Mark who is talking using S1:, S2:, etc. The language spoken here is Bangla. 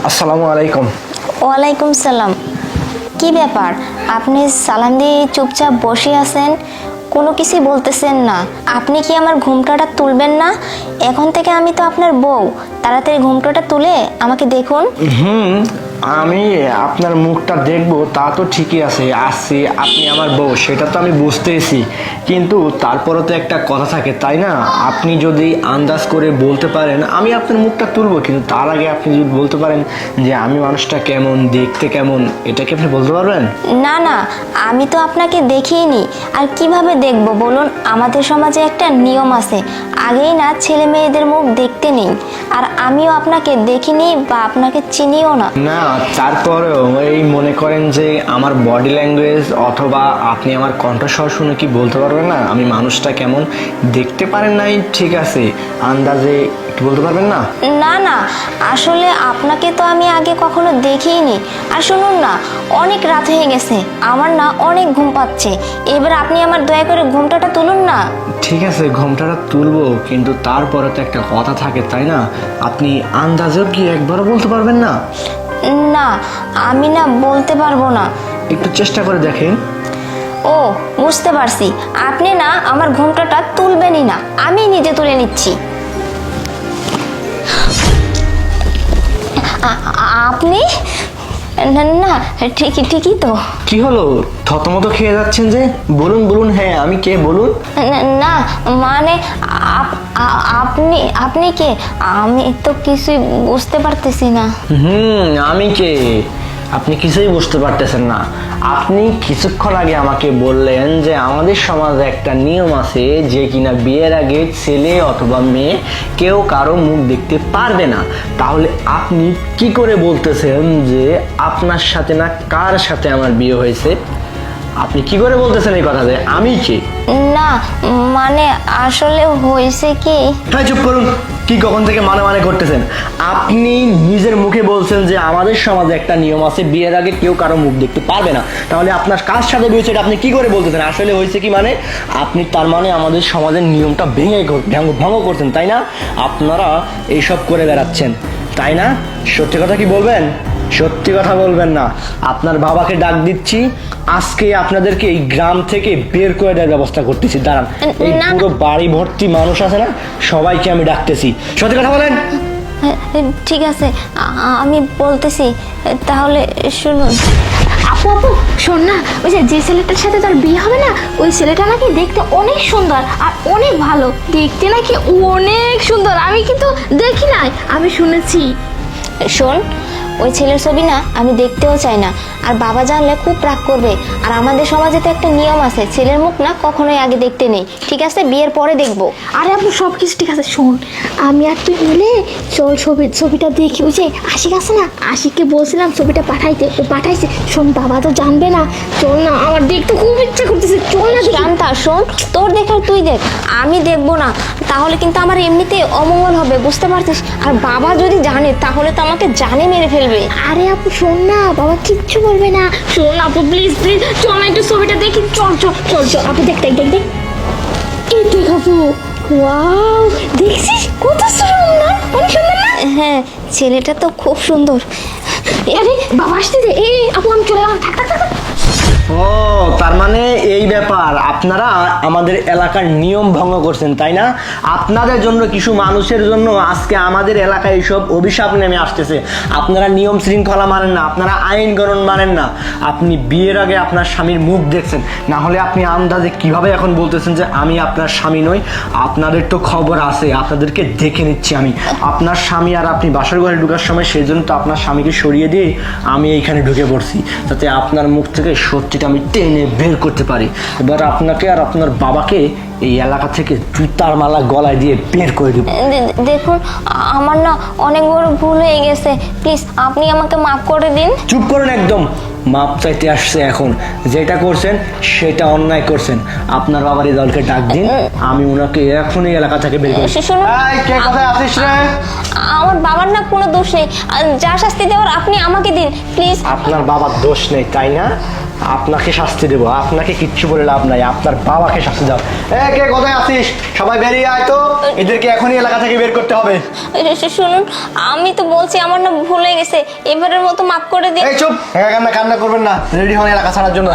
S1: আসসালামু আলাইকুম।
S2: ওয়ালাইকুম সালাম। কি ব্যাপার, আপনি সালাম দিয়ে চুপচাপ বসে আছেন, কোনো কিছু বলতেছেন না? আপনি কি আমার ঘুমটাটা তুলবেন না? এখন থেকে আমি তো আপনার বউ, তাড়াতাড়ি ঘুমটাটা তুলে আমাকে দেখুন।
S1: আমি আপনার মুখটা দেখবো তা তো ঠিকই আছে, আসছি আপনি আমার বউ সেটা তো আমি বুঝতেছি, কিন্তু তারপরও তো একটা কথা থাকে তাই না? আপনি যদি আন্দাজ করে বলতে পারেন আমি আপনার মুখটা তুলবো, কিন্তু তার আগে আপনি যদি বলতে পারেন যে আমি মানুষটা কেমন, দেখতে কেমন, এটা কি আপনি বলতে পারবেন?
S2: না না, আমি তো আপনাকে দেখিনি, আর কিভাবে দেখব বলুন? আমাদের সমাজে একটা নিয়ম আছে, আগেই না ছেলে মেয়েদের মুখ দেখতে নেই, আর আমিও আপনাকে দেখিনি বা আপনাকে চিনিও না।
S1: না, তারপরেও এই মনে করেন যে আমার বডি ল্যাঙ্গুয়েজ অথবা আপনি আমার কণ্ঠস্বর শুনে কি বলতে পারবেন না আমি মানুষটা কেমন? দেখতে পারেন নাই ঠিক আছে, আন্দাজে একটু বলতে পারবেন না?
S2: না না, আসলে আপনাকে তো আমি আগে কখনো দেখিনি। আর শুনুন না, অনেক রাত হয়ে গেছে, আমার না অনেক ঘুম পাচ্ছে, এবার আপনি আমার দয়া করে ঘুমটাটা তুলুন না।
S1: ঠিক আছে, ঘোমটাটা তুলবো, কিন্তু তারপরে তো একটা কথা থাকে তাই না? আপনি আন্দাজেও কি একবারও বলতে পারবেন না?
S2: না, আমি না বলতে পারবো না।
S1: একটু চেষ্টা করে দেখেন।
S2: ও, বুঝতে পারছি, আপনি না আমার ঘুমটাটা তুলবেনই না, আমি নিজে তুলে নিচ্ছি। আপনি? না না, ঠিকই ঠিকই তো।
S1: কি হলো, থতমত খেয়ে যাচ্ছেন যে? বলুন বলুন, হ্যাঁ আমি কে বলুন।
S2: না মানে আপনি আপনি কে? আমি তো কিছুই বুঝতে পারতেছি না।
S1: আমি কে? আপনি কিছুই বুঝতে পারতেছেন না? আপনি কিছুক্ষণ আগে আমাকে বললেন যে আমাদের সমাজে একটা নিয়ম আছে যে কিনা বিয়ের আগে ছেলে অথবা মেয়ে কেউ কারো মুখ দেখতে পারবে না। তাহলে আপনি কি করে বলতেছেন যে আপনার সাথে না কার সাথে আমার বিয়ে হয়েছে? আপনি কি করে বলতেছেন এই কথা যে আমি কে?
S2: না মানে আসলে হয়েছে কি।
S1: হ্যাঁ, চুপ করুন। কি কখন থেকে মানে মানে করতেছেন? আপনি নিজের মুখে বলছেন যে আমাদের সমাজে একটা নিয়ম আছে বিয়ের আগে কেউ কারো মুখ দেখতে পারবে না, তাহলে আপনার কার সাথে বিয়ে হয়েছে এটা আপনি কি করে বলতেছেন? আসলে হয়েছে কি মানে আপনি তার মানে আমাদের সমাজের নিয়মটা ভঙ্গ করছেন তাই না? আপনারা এইসব করে বেড়াচ্ছেন তাই না? সত্যি কথা কি বলবেন? সত্যি কথা বলবেন না? আপনার বাবাকে ডাক দিচ্ছি, আজকে আপনাদেরকে এই গ্রাম থেকে বের করে দেওয়ার ব্যবস্থা করতেছি। দাঁড়ান, এই পুরো বাড়ি ভর্তি মানুষ আছে না, সবাইকে আমি ডাকতেছি। সত্যি কথা বলেন।
S2: ঠিক আছে, আমি বলতেছি, তাহলে শুনুন।
S3: আপু আপু শোন না, ওই যে ছেলেটার সাথে তোর বিয়ে হবে না, ওই ছেলেটা নাকি দেখতে অনেক সুন্দর আর অনেক ভালো, দেখতে নাকি অনেক সুন্দর। আমি কিন্তু দেখি নাই, আমি শুনেছি।
S2: শোন, ওই ছেলের ছবি না আমি দেখতেও চাই না, আর বাবা জানলে খুব রাগ করবে। আর আমাদের সমাজে তো একটা নিয়ম আছে, ছেলের মুখ না কখনোই আগে দেখতে নেই। ঠিক আছে, বিয়ের পরে দেখবো।
S3: আরে আপু সব কিছু ঠিক আছে, শোন আমি আর তুই মিলে চল ছবিটা দেখি। ওই যে আশিক আছে না, আশিককে বলছিলাম ছবিটা পাঠাইতে, ও পাঠাইছে। শোন, বাবা তো জানবে না, চল না, আমার দেখতে খুব ইচ্ছা করতেছে, চল না।
S2: শান্তা শোন, তোর দেখার তুই দেখ, আমি দেখবো না, তাহলে কিন্তু আমার এমনিতে অমঙ্গল হবে, বুঝতে পারছিস? আর বাবা যদি জানে তাহলে তো আমাকে জানে মেরে ফেলবে।
S3: আরে আপু শোন না, বাবা কিচ্ছু বলবে না। শোন আপু প্লিজ প্লিজ, চল না একটু ছবিটা দেখি, চল চল চল চল। আপু দেখ দেখ দেখ দেখ, এই দেখ আপু, ওয়াও, দেখছিস কত সুন্দর, অনেক সুন্দর না?
S2: হ্যাঁ, ছেলেটা তো খুব সুন্দর।
S3: আরে বাবা আসতেছে, এই আপু আমি চলে গেলাম, থাক থাক থাক।
S1: ও, তার মানে এই ব্যাপার, আপনারা আমাদের এলাকার নিয়ম ভঙ্গ করছেন তাই না? আপনাদের জন্য কিছু মানুষের জন্য আজকে আমাদের এলাকায় এইসব অভিশাপ নেমে আসতেছে। আপনারা নিয়ম শৃঙ্খলা মানেন না, আপনারা আইন কানুন মানেন না। আপনি বিয়ের আগে আপনার স্বামীর মুখ দেখছেন, না হলে আপনি আন্দাজে কিভাবে এখন বলতেছেন যে আমি আপনার স্বামী নই? আপনাদের তো খবর আছে, আপনাদেরকে দেখে নিচ্ছি আমি। আপনার স্বামী আর আপনি বাসর ঘরে ঢুকার সময় সেই জন্য তো আপনার স্বামীকে সরিয়ে দিয়ে আমি এইখানে ঢুকে পড়ছি, যাতে আপনার মুখ থেকে সত্যিটা আমি টেনে বের করতে পারি। এবার আপনাকে আর আপনার বাবাকে এই এলাকা থেকে জুতার মালা গলায় দিয়ে বের করে দেব।
S2: দেখুন, আমার না অনেক বড় ভুল হয়ে গেছে, প্লিজ আপনি আমাকে মাফ করে দিন।
S1: চুপ করুন একদম। মাপ চাইতে আসছে এখন? যেটা করছেন সেটা অন্যায় করছেন। আপনার বাবার এই দলকে ডাক দিন, আমি ওনাকে এখনই এলাকা থেকে বের করে।
S2: শুনুন,
S1: কে কোথায় আছিস রে?
S2: আমার বাবার না কোনো দোষ নেই, যা শাস্তি দেওয়ার আপনি আমাকে দিন প্লিজ।
S1: আপনার বাবার দোষ নেই তাই না? আপনাকে শাস্তি দেবো, আপনাকে কিচ্ছু বলে লাভ নাই, আপনার বাবাকে শাস্তি দাও। কে কোথায় আছিস? সবাই বেরিয়ে আয় তো, এদেরকে এখনই এলাকা থেকে বের করতে হবে।
S2: শুনুন, আমি তো বলছি আমার না ভুলে গেছে, এবারের মতো মাফ করে দিন।
S1: এই চুপ, কান্না করবেন না, রেডি হন এলাকা ছাড়ার জন্য।